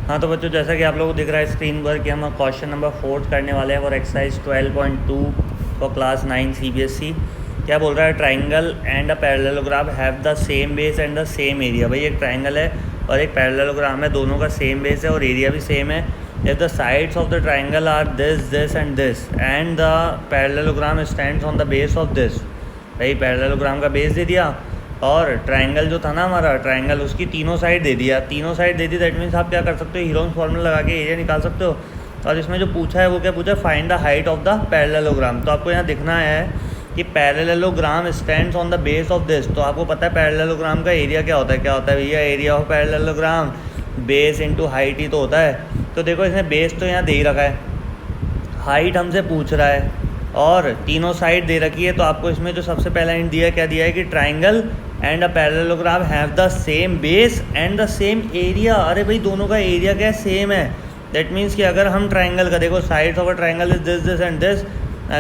हाँ तो बच्चों, जैसा कि आप लोगों को दिख रहा है स्क्रीन पर कि हम क्वेश्चन नंबर 4 करने वाले हैं और एक्सरसाइज 12.2 फॉर क्लास 9 CBSE। क्या बोल रहा है? Triangle and a parallelogram have the same base and the same area. भाई एक ट्राइंगल है और एक पैरेललोग्राम है, दोनों का सेम बेस है और एरिया भी सेम है। If the sides of the triangle are this and this and the parallelogram stands on the base of this. भाई पैरेललोग्राम का बेस दे दिया और ट्राइंगल जो था ना हमारा ट्राइंगल, उसकी तीनों साइड दे दिया। तीनों side they the, that means आप क्या कर सकते हो, हीरोन्स फार्मूला लगा के एरिया निकाल सकते हो। और इसमें जो पूछा है वो क्या पूछा, find the height of the parallelogram. तो आपको यहाँ दिखना है कि parallelogram stands on the base of this. तो आपको पता है पैरेललोग्राम का एरिया क्या होता है? क्या होता है भैया? Area of parallelogram base into height ही तो होता है। तो देखो इसने बेस तो यहाँ दे ही रखा है, हाइट हमसे पूछ रहा है और तीनों साइड दे रखी है। तो आपको इसमें जो सबसे पहला हिंट दिया है, क्या दिया है कि triangle and a parallelogram have the same base and the same area. अरे भाई दोनों का एरिया क्या है? सेम है। दैट मीन्स कि अगर हम ट्राइंगल का देखो, sides of a triangle is this and this,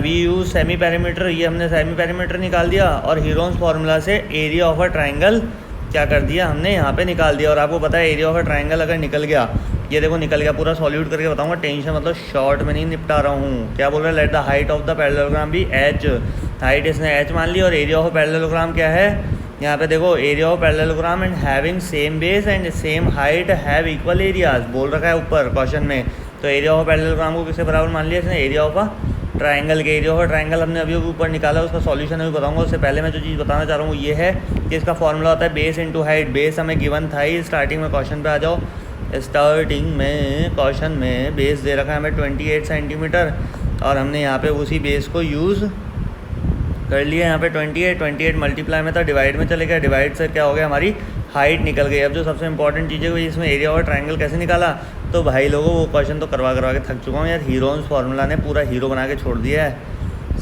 we use semi parameter, ये हमने सेमी पैरामीटर निकाल दिया और हीरोन्स फार्मूला से एरिया ऑफ अ ट्राइंगल क्या कर दिया हमने यहाँ पे निकाल दिया। और आपको पता है एरिया ऑफ अ ट्राइंगल अगर निकल गया, ये देखो निकल गया, पूरा सॉल्यूट करके बताऊंगा, टेंशन मतलब शॉर्ट में नहीं निपटा रहा हूँ। क्या बोल रहा है? Let the height of the parallelogram be h। Height इसने h मान ली और एरिया ऑफ पैरेललोग्राम क्या है? यहाँ पे देखो area of parallelogram and having same base and same height have equal areas बोल रखा है ऊपर क्वेश्चन में। तो एरिया ऑफ पैरेललोग्राम को किसके बराबर मान लिया इसने? एरिया ऑफ अ ट्राइंगल के। एरिया ऑफ ट्राइंगल हमने अभी ऊपर निकाला, उसका सॉल्यूशन अभी बताऊंगा। उससे पहले मैं जो चीज़ बताना चाह रहा हूँ ये है कि इसका फॉर्मूला होता है बेस इंटू हाइट। बेस हमें गिवन था ही, स्टार्टिंग में क्वेश्चन पे आ जाओ। स्टार्टिंग में क्वेश्चन में बेस दे रखा है हमें 28 सेंटीमीटर और हमने यहाँ पे उसी बेस को यूज़ कर लिया। यहाँ पे 28 मल्टीप्लाई में था, डिवाइड में चले गया, डिवाइड से क्या हो गया, हमारी हाइट निकल गई। अब जो सबसे इंपॉर्टेंट चीज़ है वो इसमें एरिया और ट्राइंगल कैसे निकाला। तो भाई लोगों वो क्वेश्चन तो करवा के थक चुका हूँ यार। हीरोन्स फार्मूला ने पूरा हीरो बना के छोड़ दिया है,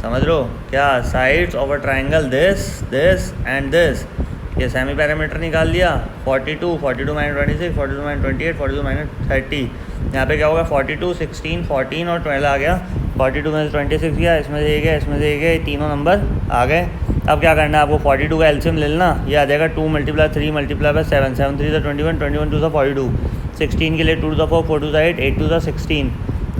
समझ लो क्या। Sides of a triangle this this and this, ये सेमी पैरामीटर निकाल लिया। 42 माइनस 26, 42 माइनस 28, 42 माइनस 30। यहाँ पे क्या होगा? 42, 16, 14 और 12 आ गया। 42 में से 26 गया, इसमें से ये गया, इसमें से ये गया, ये तीनों नंबर आ गए। अब क्या करना है आपको? 42 का एलसीएम ले लेना, ये आ जाएगा 2 × 3 × 7, 7 3 21, 21 2 42। 16 के लिए 2 to the 4, 4 to the 8, 8 to the 16,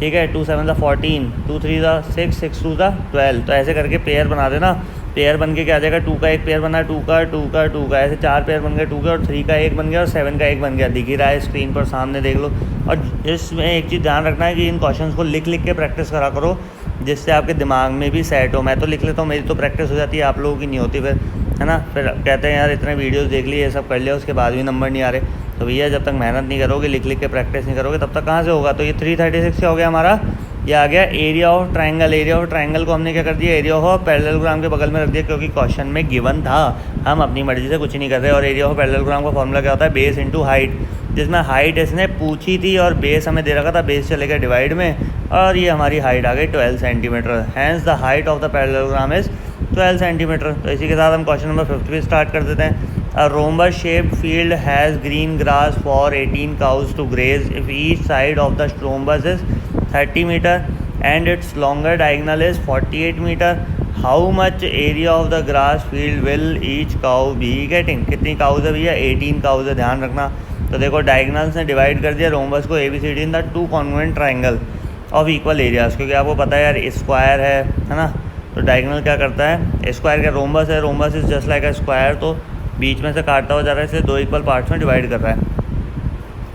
ठीक है। 2 7 14, 2 3 6, 6 2 12। तो ऐसे करके पेयर बना देना। पेयर बन के क्या आ जाएगा? 2 का एक पेयर बना, 2 का 2 का 2 का, ऐसे 4 पेयर बन गए 2 के, और 3 का एक बन गया और 7 का एक बन गया। दिख ही रहा है स्क्रीन पर, सामने देख लो। और इसमें एक चीज़ ध्यान रखना है कि इन क्वेश्चंस को लिख के प्रैक्टिस करा करो, जिससे आपके दिमाग में भी सेट हो। मैं तो लिख लेता हूँ, मेरी तो प्रैक्टिस हो जाती है, आप लोगों की नहीं होती फिर, है ना। फिर कहते हैं यार इतने वीडियोस देख लिए, ये सब कर लिया, उसके बाद भी नंबर नहीं आ रहे। तो भैया जब तक मेहनत नहीं करोगे, लिख के प्रैक्टिस नहीं करोगे, तब तक कहाँ से होगा। तो ये 336 क्या हो गया हमारा? ये आ गया area of triangle. Area of triangle को हमने क्या कर दिया? एरिया ऑफ पैरेललोग्राम के बगल में रख दिया, क्योंकि क्वेश्चन में गिवन था, हम अपनी मर्जी से कुछ नहीं कर रहे। और एरिया ऑफ पैरेललोग्राम का फॉर्मूला क्या होता है? बेस इंटू हाइट, जिसमें हाइट इसने पूछी थी और बेस हमें दे रखा था, बेस चले गया डिवाइड में और ये हमारी हाइट आ गई 12 centimetre. Hence the height of the parallelogram is 12 centimetre. तो इसी के साथ हम क्वेश्चन नंबर 50 भी स्टार्ट कर देते हैं। A rhombus shaped field has green grass for 18 cows to graze if each side of the rhombus is 30 meter and its longer diagonal is 48 meter. How much area of the grass field will each cow be getting? कितनी cause है भैया? 18 cause है, ध्यान रखना। तो देखो diagonals ने divide कर दिया रोम्बस को ABCD in the 2 congruent triangle of equal areas, क्योंकि आपको पता है यार स्क्वायर है ना। तो डायगनल क्या करता है? स्क्वायर का रोम्बस है, rhombus is just like a square, तो बीच में से काटता हुआ जा रहा है, इसलिए 2 इक्वल पार्ट्स में डिवाइड कर रहा है।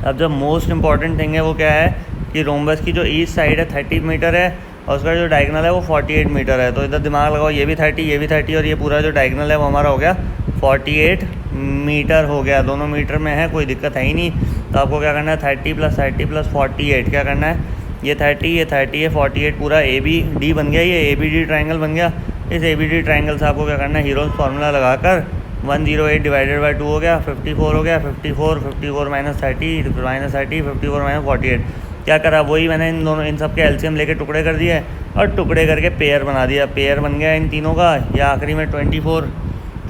अब जो मोस्ट इंपॉर्टेंट थिंग है वो क्या है कि रोम्बस की जो ईस्ट साइड है 30 मीटर है और उसका जो डायगनल है वो 48 मीटर है। तो इधर दिमाग लगाओ, ये भी 30, ये भी 30 और ये पूरा जो डायगनल है वो हमारा हो गया 48 मीटर हो गया। दोनों मीटर में है, कोई दिक्कत है ही नहीं। तो आपको क्या करना है? 30 + 30 + 48 क्या करना है? ये 30, ये 30, ये 48 पूरा ABD बन गया, ये ABD ट्राइंगल बन गया। इस ABD ट्राइंगल से आपको क्या करना है? हीरोन्स फार्मूला लगाकर 108 डिवाइडेड बाई 2 हो गया, 54 हो गया, 54 54 माइनस 30 54 माइनस 48। क्या करा? वही मैंने इन सब के एलसीएम लेके टुकड़े कर दिए और टुकड़े करके पेयर बना दिया। पेयर बन गया इन तीनों का। या आखिरी में 24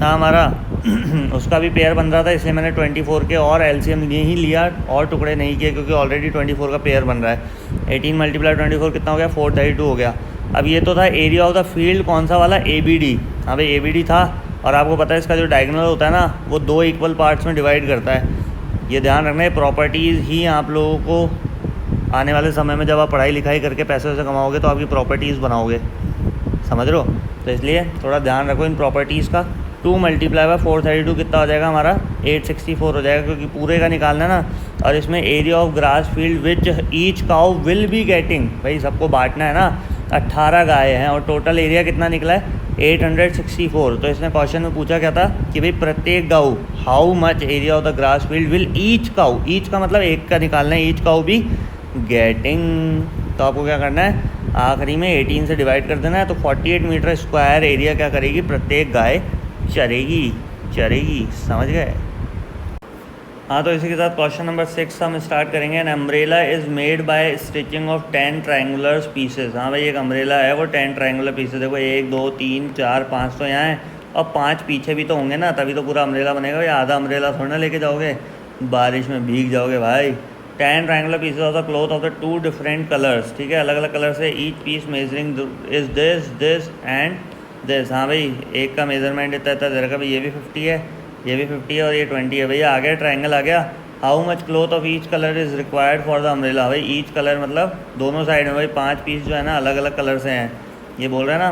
था हमारा उसका भी पेयर बन रहा था, इसलिए मैंने 24 के और एलसीएम ही लिया और टुकड़े नहीं किए, क्योंकि ऑलरेडी 24 का पेयर बन रहा है। 18 × 24 कितना हो गया? 432 हो गया। अब ये तो था एरिया ऑफ द फील्ड, कौन सा वाला? ABD। हाँ भाई ABD था। और आपको पता है इसका जो डायगोनल होता है ना वो 2 इक्वल पार्ट्स में डिवाइड करता है। ये ध्यान रखना है, प्रॉपर्टीज़ ही आप लोगों को आने वाले समय में जब आप पढ़ाई लिखाई करके पैसे वैसे कमाओगे तो आपकी प्रॉपर्टीज़ बनाओगे, समझ रहे हो। तो इसलिए थोड़ा ध्यान रखो इन प्रॉपर्टीज़ का। 2 मल्टीप्लाई बाय 432 कितना हो जाएगा हमारा 864 हो जाएगा, क्योंकि पूरे का निकालना है ना। और इसमें area of grass field which each cow will be getting, भाई सबको बांटना है ना। 18 गाय हैं और टोटल एरिया कितना निकला है 864। तो इसने क्वेश्चन में पूछा क्या था कि भाई प्रत्येक गाँव how much area of the grass field will each cow, each का मतलब एक का निकालना है, ईच काउ भी गेटिंग। तो आपको क्या करना है, आखिरी में 18 से डिवाइड कर देना है। तो 48 मीटर स्क्वायर एरिया क्या करेगी, प्रत्येक गाय चरेगी, समझ गए। हाँ, तो इसी के साथ क्वेश्चन नंबर 6 हम स्टार्ट करेंगे। An umbrella is made by stitching of 10 triangular pieces. हाँ भाई, एक अम्ब्रेला है वो 10 ट्रायंगुलर पीसेस, देखो 1 2 3 4 5 तो यहाँ है और 5 पीछे भी तो होंगे ना, तभी तो पूरा अम्ब्रेला बनेगा। या आधा अम्ब्रेला थोड़ा ना लेके जाओगे, बारिश में भीग जाओगे भाई। 10 triangular pieces of the cloth of the 2 different colours, ठीक है, अलग अलग कलर से। Each piece measuring is this and this. हाँ भाई, एक का मेजरमेंट इतना तेरे का भी, ये भी 50 है, ये भी 50 है और ये 20 है। भैया आ गया ट्रायंगल आ गया। How much cloth of each colour is required for the umbrella. भाई ईच कलर मतलब दोनों साइड में भाई 5 पीस जो है ना अलग अलग कलर से हैं। ये बोल रहे हैं ना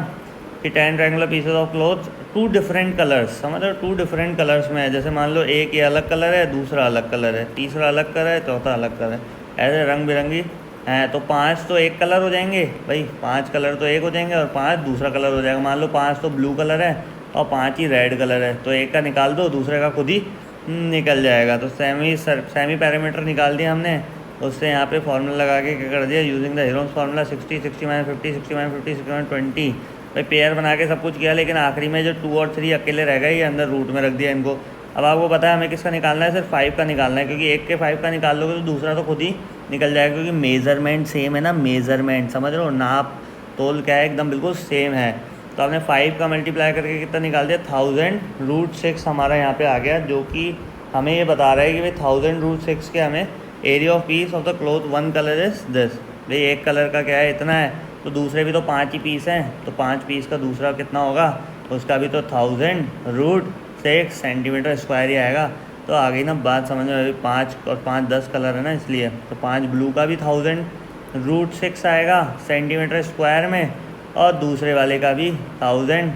कि 10 triangular pieces of cloth 2 different colours, समझ लो 2 डिफरेंट कलर्स में है। जैसे मान लो एक ये अलग कलर है, दूसरा अलग कलर है, तीसरा अलग कलर है, चौथा अलग कलर है, ऐसे रंग बिरंगी हैं। तो 5 तो एक कलर हो जाएंगे भाई, 5 कलर तो एक हो जाएंगे और 5 दूसरा कलर हो जाएगा। मान लो 5 तो ब्लू कलर है और 5 ही रेड कलर है, तो एक का निकाल दो, दूसरे का खुद ही निकल जाएगा। तो सेमी पैरामीटर निकाल दिया हमने, उससे यहाँ पे फार्मूला लगा के क्या कर दिया, यूजिंग द हीरोन्स फार्मूला 60 60 - 50 60 - 50 60 - 20। भाई पेयर बना के सब कुछ किया, लेकिन आखिरी में जो 2 और 3 अकेले रह गए, ये अंदर रूट में रख दिया इनको। अब आपको पता है हमें किसका निकालना है, सिर्फ 5 का निकालना है, क्योंकि एक के 5 का निकाल लोगे तो दूसरा तो खुद ही निकल जाएगा, क्योंकि मेज़रमेंट सेम है ना, मेज़रमेंट समझ रहे हो, नाप तोल क्या है एकदम बिल्कुल सेम है। तो आपने 5 का मल्टीप्लाई करके कितना निकाल दिया 1000√6 हमारा यहाँ पे आ गया, जो कि हमें ये बता रहा है कि भाई 1000√6 के हमें area of peace of the cloth 1 colour is this. भाई एक कलर का क्या है इतना है, तो दूसरे भी तो 5 ही पीस हैं, तो 5 पीस का दूसरा कितना होगा, उसका भी तो 1000√6 सेंटीमीटर स्क्वायर ही आएगा। तो आ गई ना बात समझ में, अभी 5 और 5 10 कलर है ना, इसलिए तो 5 ब्लू का भी 1000√6 आएगा सेंटीमीटर स्क्वायर में, और दूसरे वाले का भी 1000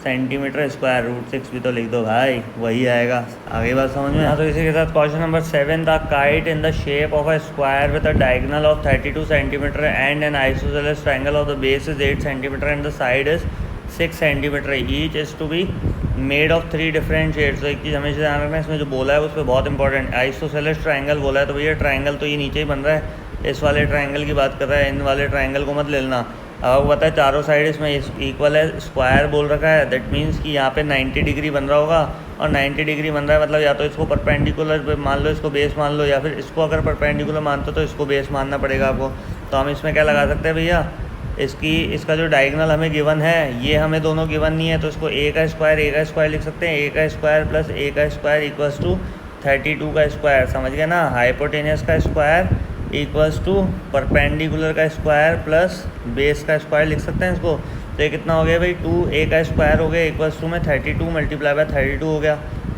सेंटीमीटर स्क्वायर √6 भी तो लिख दो भाई, वही आएगा। आगे बात समझ में। हाँ, तो इसी के साथ क्वेश्चन नंबर 7 था, kite in the shape of a square with a diagonal of 32 centimetre and an isosceles triangle of the base is 8 centimetre and the side is 6 centimetre, each is to be made of 3 different shades. तो एक चीज़ हमेशा ध्यान रखना है, इसमें जो बोला है उस पर बहुत इंपॉर्टेंट, आइसोसेलेस ट्रायंगल बोला है, तो भैया ट्रायंगल तो ये नीचे ही बन रहा है, इस वाले ट्रायंगल की बात कर रहा है, इन वाले ट्रायंगल को मत ले लेना। अब आपको पता है चारों साइड इसमें इक्वल है, स्क्वायर बोल रखा है, दैट मीन्स कि यहाँ पे 90 डिग्री बन रहा होगा, और 90 डिग्री बन रहा है मतलब या तो इसको परपेंडिकुलर मान लो, इसको बेस मान लो, या फिर इसको अगर परपेंडिकुलर मानते हो तो इसको बेस मानना पड़ेगा आपको। तो हम इसमें क्या लगा सकते हैं भैया, इसका जो डायगोनल हमें गिवन है, ये हमें दोनों गिवन नहीं है, तो इसको ए का स्क्वायर लिख सकते हैं, ए का स्क्वायर प्लस ए का स्क्वायर इक्वल्स टू 32 का स्क्वायर, समझ गए ना। हाइपोटेनियस का स्क्वायर इक्वल्स टू परपेंडिकुलर का स्क्वायर प्लस बेस का स्क्वायर लिख सकते हैं इसको। तो ये कितना हो गया भाई, 2a का स्क्वायर हो गया इक्वल्स टू में 32 मल्टीप्लाई बाय 32 हो गया,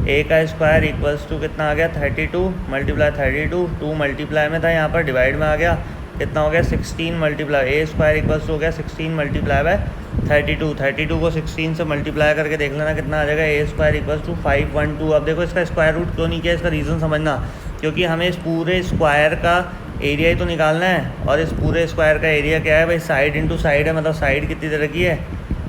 a का स्क्वायर इक्वल्स टू कितना आ गया 32 मल्टीप्लाई 32, 2 मल्टीप्लाई में था यहाँ पर डिवाइड में आ गया, कितना हो गया 16 multiply, a square equals to हो गया 16 मल्टीप्लाई बाय 32, 32 को 16 से मल्टीप्लाई करके देख लेना कितना आ जाएगा, a स्क्वायर इक्वल्स टू 512। अब देखो इसका स्क्वायर रूट क्यों नहीं किया, इसका रीज़न समझना, क्योंकि हमें इस पूरे स्क्वायर का एरिया ही तो निकालना है, और इस पूरे स्क्वायर का एरिया क्या है भाई, साइड इंटू साइड है, मतलब साइड कितनी तरह की है,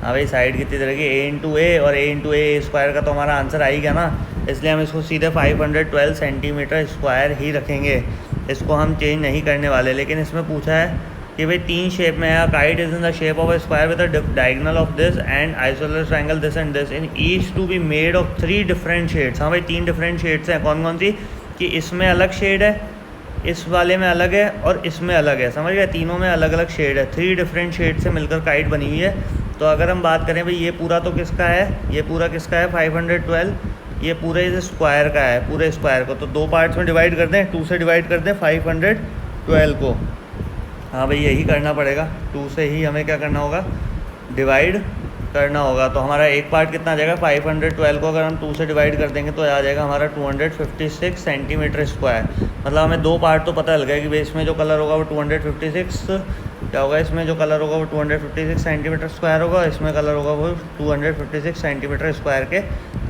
हाँ भाई साइड कितनी तरह की, a इंटू ए, और a इंटू ए स्क्वायर का तो हमारा आंसर आ ही गया ना, इसलिए हम इसको सीधे 512 सेंटीमीटर स्क्वायर ही रखेंगे, इसको हम चेंज नहीं करने वाले। लेकिन इसमें पूछा है कि भाई 3 शेप में है, kite is in the shape of a square with a diagonal of this and isosceles triangle this and this in each to be made of 3 different shades. हाँ भाई 3 डिफरेंट शेड्स हैं, कौन कौन सी, कि इसमें अलग शेड है, इस वाले में अलग है, और इसमें अलग है, समझ गए, तीनों में अलग अलग शेड है, 3 डिफरेंट शेड से मिलकर काइट बनी हुई है। तो अगर हम बात करें भाई ये पूरा तो किसका है, ये पूरा किसका है 512, ये पूरे इस स्क्वायर का है, पूरे स्क्वायर को तो 2 पार्ट्स में डिवाइड कर दें, 2 से डिवाइड कर दें 512 को। हाँ भाई यही करना पड़ेगा, 2 से ही हमें क्या करना होगा, डिवाइड करना होगा। तो हमारा एक पार्ट कितना आ जाएगा, 512 को अगर हम 2 से डिवाइड कर देंगे तो आ जाएगा हमारा 256 सेंटीमीटर स्क्वायर। मतलब हमें दो पार्ट तो पता लग गया कि इसमें जो कलर होगा वो 256 क्या होगा, इसमें जो कलर होगा वो 256 सेंटीमीटर स्क्वायर होगा, इसमें कलर होगा वो 256 सेंटीमीटर स्क्वायर के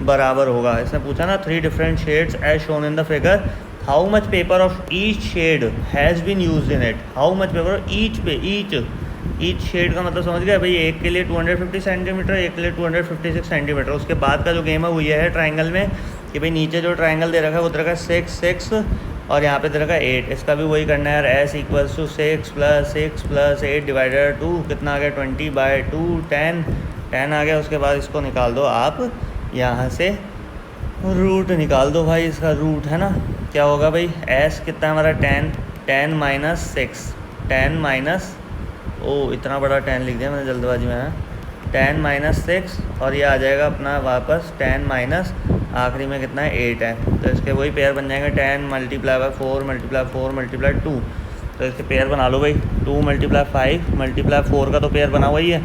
बराबर होगा। इसने पूछा ना 3 different shades as shown in the figure, how much paper of each shade has been use in it. How much paper of each shade का मतलब समझ गया भाई, एक के लिए 250 सेंटीमीटर, एक के लिए 256 सेंटीमीटर। उसके बाद का जो गेम है वो ये है ट्राइंगल में कि भाई नीचे जो ट्राइंगल दे रखा है वो दे रखा है 6 6 और यहाँ पे दे रखा है 8। इसका भी वही करना है यार, s = 6 + 8 डिवाइडेड 2 कितना आ गया 20/2 10 आ गया। उसके बाद इसको निकाल दो आप, यहाँ से रूट निकाल दो भाई, इसका रूट है ना क्या होगा भाई, s कितना है हमारा 10 - 6 10 माइनस इतना बड़ा 10 लिख दिया मैंने जल्दबाजी में, 10 - 6 और ये आ जाएगा अपना वापस 10 माइनस आखिरी में कितना है 8 है। तो इसके वही पेयर बन जाएंगे 10 × 4 × 4 × 2। तो इसके पेयर बना लो भाई, 2 × 5 × 4 का तो पेयर बना हुआ ही है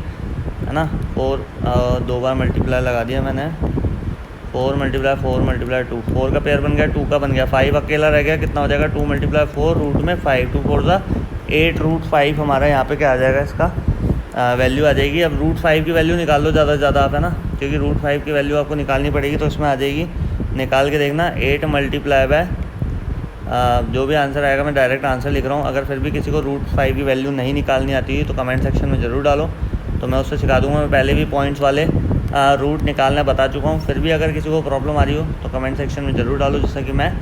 ना, 4 दो बार मल्टीप्लाई लगा दिया मैंने, 4 × 4 × 2 4 का पेयर बन गया, 2 का बन गया, 5 अकेला रह गया, कितना हो जाएगा 2 × 4 रूट में 5 2 4 8 √5 हमारा यहाँ पे क्या आ जाएगा, इसका वैल्यू आ जाएगी। अब √5 की वैल्यू निकाल लो ज़्यादा से ज़्यादा आप, है ना, क्योंकि √5 की वैल्यू आपको निकालनी पड़ेगी। तो इसमें आ जाएगी, निकाल के देखना 8 × जो भी आंसर आएगा, मैं डायरेक्ट आंसर लिख रहा हूँ। अगर फिर भी किसी को √5 की वैल्यू नहीं निकालनी आती है तो कमेंट सेक्शन में ज़रूर डालो, तो मैं उससे सिखा दूँगा। मैं पहले भी पॉइंट्स वाले रूट निकालना बता चुका हूँ। फिर भी अगर किसी को प्रॉब्लम आ रही हो तो कमेंट सेक्शन में ज़रूर डालो, जिससे कि मैं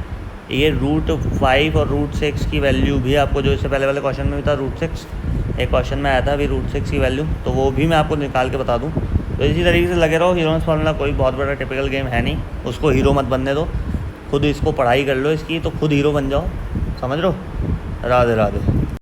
ये √5 और √6 की वैल्यू भी आपको, जो इससे पहले वाले क्वेश्चन में भी था √6, एक क्वेश्चन में आया था अभी √6 की वैल्यू, तो वो भी मैं आपको निकाल के बता दूँ। तो इसी तरीके से लगे रहो। हीरोज़ फार्मूला कोई बहुत बड़ा टिपिकल गेम है नहीं, उसको हीरो मत बनने दो, खुद इसको पढ़ाई कर लो इसकी, तो खुद हीरो बन जाओ, समझ लो। राधे राधे।